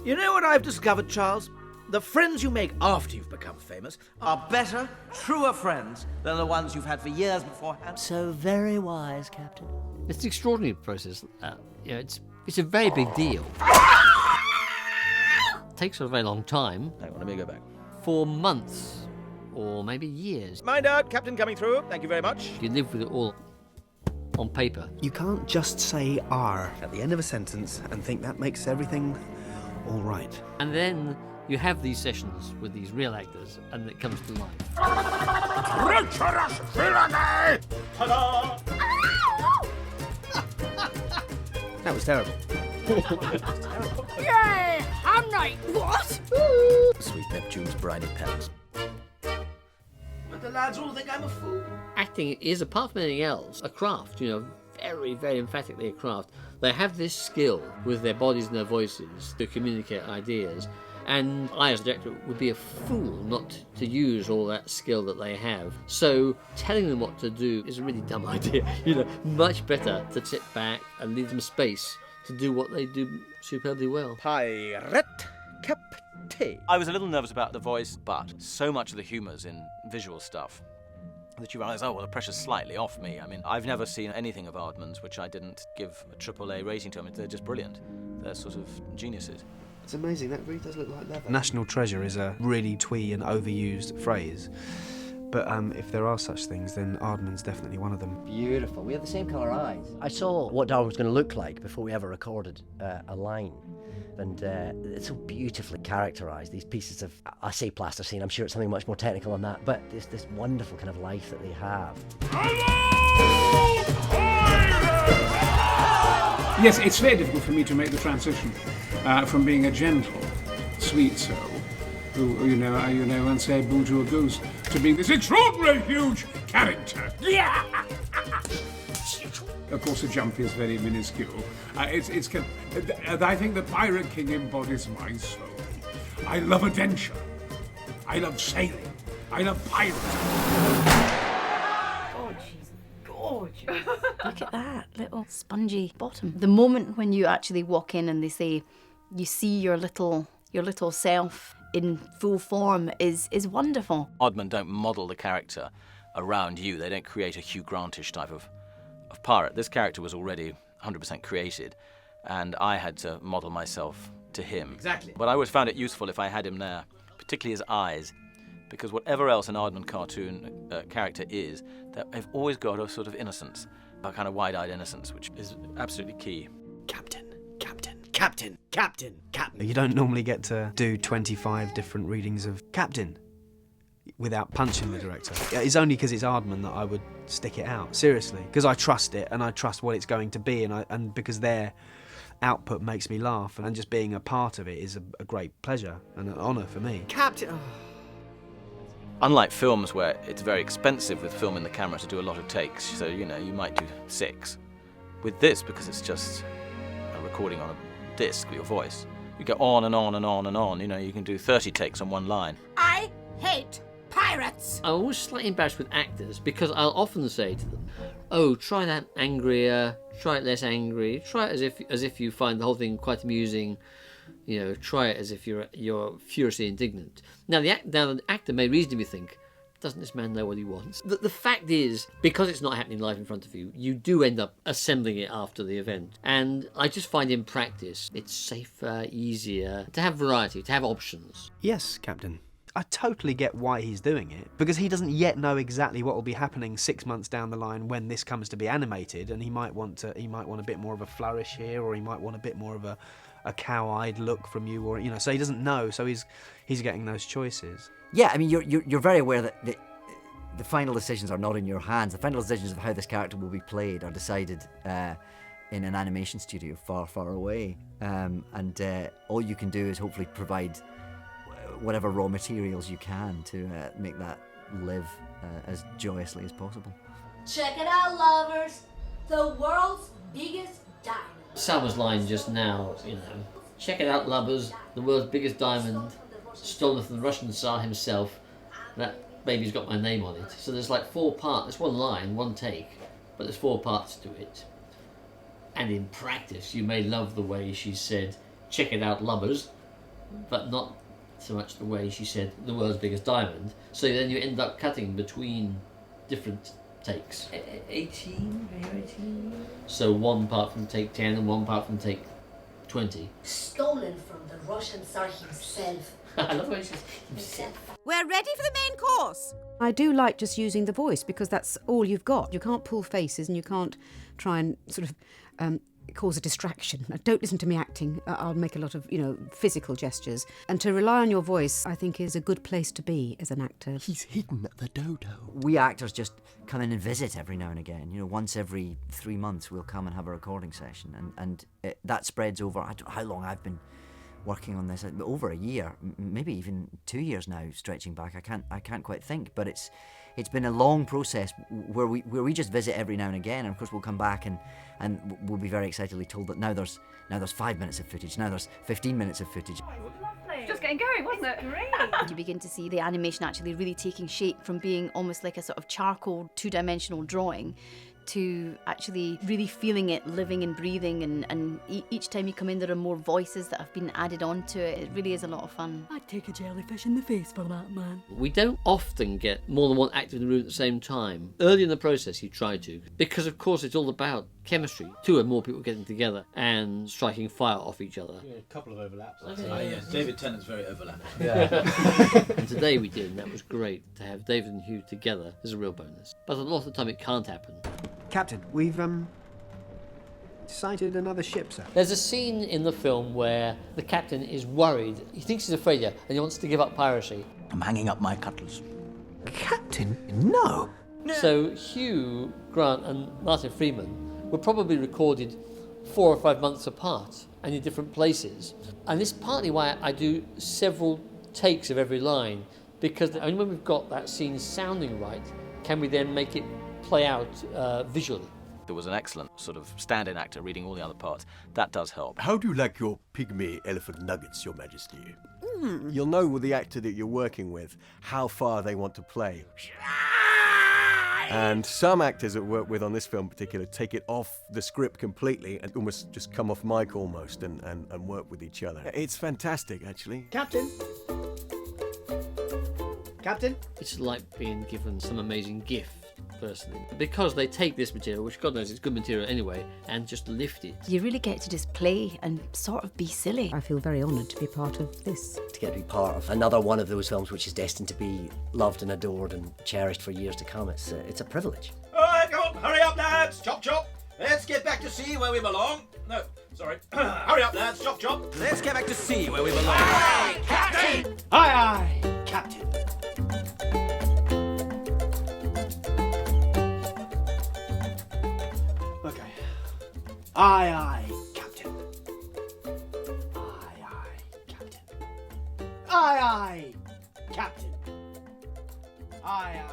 You know what I've discovered, Charles? The friends you make after you've become famous are better, truer friends than the ones you've had for years beforehand. So very wise, Captain. It's an extraordinary process. It's a very big deal. It takes a very long time. Hang on, let me go back. For months, or maybe years. Mind out, Captain coming through. Thank you very much. You live with it all on paper. You can't just say "are" at the end of a sentence and think that makes everything all right. And then you have these sessions with these real actors, and it comes to life. Treacherous villainy! Ta-da! That was terrible. Yay! I'm night. What? Sweet Neptune's briny pens. But the lads all think I'm a fool. Acting is, apart from anything else, a craft, very, very emphatically a craft. They have this skill with their bodies and their voices to communicate ideas, and I, as a director, would be a fool not to use all that skill that they have. So telling them what to do is a really dumb idea. Much better to sit back and leave them space to do what they do superbly well. Pirate Captain. I was a little nervous about the voice, but so much of the humour's in visual stuff that you realise, the pressure's slightly off me. I mean, I've never seen anything of Aardman's which I didn't give a AAA rating to them. They're just brilliant. They're sort of geniuses. It's amazing, that really does look like leather. National treasure is a really twee and overused phrase, but if there are such things, then Aardman's definitely one of them. Beautiful. We have the same colour eyes. I saw what Darwin was going to look like before we ever recorded a line. And it's so beautifully characterised, these pieces of, I say plasticine, I'm sure it's something much more technical than that, but there's this wonderful kind of life that they have. Yes, it's very difficult for me to make the transition from being a gentle, sweet soul, who, and say boo to a goose, to being this extraordinary huge character. Of course, the jump is very minuscule. I think the Pirate King embodies my soul. I love adventure. I love sailing. I love pirates. God, she's gorgeous. Look at that little spongy bottom. The moment when you actually walk in and they say you see your little self in full form is wonderful. Aardman don't model the character around you. They don't create a Hugh Grantish type of pirate. This character was already 100% created, and I had to model myself to him. Exactly. But I always found it useful if I had him there, particularly his eyes, because whatever else an Aardman cartoon character is, they've always got a sort of innocence, a kind of wide-eyed innocence, which is absolutely key. Captain, Captain, Captain, Captain, Captain. You don't normally get to do 25 different readings of Captain without punching the director. It's only because it's Aardman that I would stick it out, seriously, because I trust it and I trust what it's going to be, and because their output makes me laugh, and just being a part of it is a great pleasure and an honour for me. Captain. Unlike films where it's very expensive with film in the camera to do a lot of takes, so you might do 6. With this, because it's just a recording on a disc with your voice, you go on and on and on and on. You can do 30 takes on one line. I hate pirates. I'm always slightly embarrassed with actors because I'll often say to them, "Oh, try that angrier, try it less angry, try it as if you find the whole thing quite amusing, try it as if you're furiously indignant." Now the actor may reasonably think, doesn't this man know what he wants? The fact is, because it's not happening live in front of you, you do end up assembling it after the event. And I just find in practice, it's safer, easier to have variety, to have options. Yes, Captain. I totally get why he's doing it, because he doesn't yet know exactly what will be happening 6 months down the line when this comes to be animated, and he might want a bit more of a flourish here, or he might want a bit more of a cow-eyed look from you, or so he doesn't know, so he's getting those choices. Yeah, I mean, you're very aware that the final decisions are not in your hands. The final decisions of how this character will be played are decided in an animation studio far, far away, and all you can do is hopefully provide whatever raw materials you can to make that live as joyously as possible. Check it out, lovers. The world's biggest diamond. Salma's line just now, check it out, lovers, the world's biggest diamond, stolen from the Russian Tsar himself. That baby's got my name on it. So there's like 4 parts. It's one line, one take, but there's 4 parts to it. And in practice, you may love the way she said, check it out, lovers, but not so much the way she said the world's biggest diamond. So then you end up cutting between different takes. 18? 18? So one part from take 10 and one part from take 20. Stolen from the Russian Tsar himself. I love the way she says himself. We're ready for the main course. I do like just using the voice because that's all you've got. You can't pull faces and you can't try and sort of cause a distraction. Don't listen to me acting. I'll make a lot of, physical gestures. And to rely on your voice, I think, is a good place to be as an actor. He's hidden at the dodo. We actors just come in and visit every now and again. Once every 3 months we'll come and have a recording session, and that spreads over, I don't know how long I've been working on this, over a year, maybe even 2 years now, stretching back. I can't quite think, but it's been a long process where we just visit every now and again, and of course we'll come back and we'll be very excitedly told that now there's 5 minutes of footage, now there's 15 minutes of footage. Just getting going, wasn't it? Great. You begin to see the animation actually really taking shape from being almost like a sort of charcoal two-dimensional drawing to actually really feeling it, living and breathing, and each time you come in there are more voices that have been added onto it. It really is a lot of fun. I'd take a jellyfish in the face for that, man. We don't often get more than one actor in the room at the same time. Early in the process you try to, because of course it's all about chemistry. 2 or more people getting together and striking fire off each other. Yeah, a couple of overlaps. Yes, David Tennant's very overlapping. And today we did, and that was great. To have David and Hugh together is a real bonus. But a lot of the time it can't happen. Captain, we've sighted another ship, sir. There's a scene in the film where the captain is worried. He thinks he's a failure and he wants to give up piracy. I'm hanging up my cutlass. Captain? No! So Hugh Grant and Martin Freeman were probably recorded 4 or 5 months apart and in different places. And this is partly why I do several takes of every line, because only when we've got that scene sounding right can we then make it play out visually. There was an excellent sort of stand-in actor reading all the other parts. That does help. How do you like your pygmy elephant nuggets, Your Majesty? You'll know with the actor that you're working with how far they want to play. And some actors that work with on this film in particular take it off the script completely and almost just come off mic almost and work with each other. It's fantastic, actually. Captain? Captain? It's like being given some amazing gift, personally, because they take this material, which God knows it's good material anyway, and just lift it. You really get to just play and sort of be silly. I feel very honoured to be part of this. To get to be part of another one of those films which is destined to be loved and adored and cherished for years to come, it's a privilege. All right, come on, hurry up, lads. Chop, chop. Let's get back to sea where we belong. No, sorry. Hurry up, lads. Chop, chop. Let's get back to sea where we belong. Aye, aye, Captain! Aye, aye, Captain. Okay. Aye, aye, Captain. Aye, aye, Captain. Aye, aye, Captain. Aye, aye.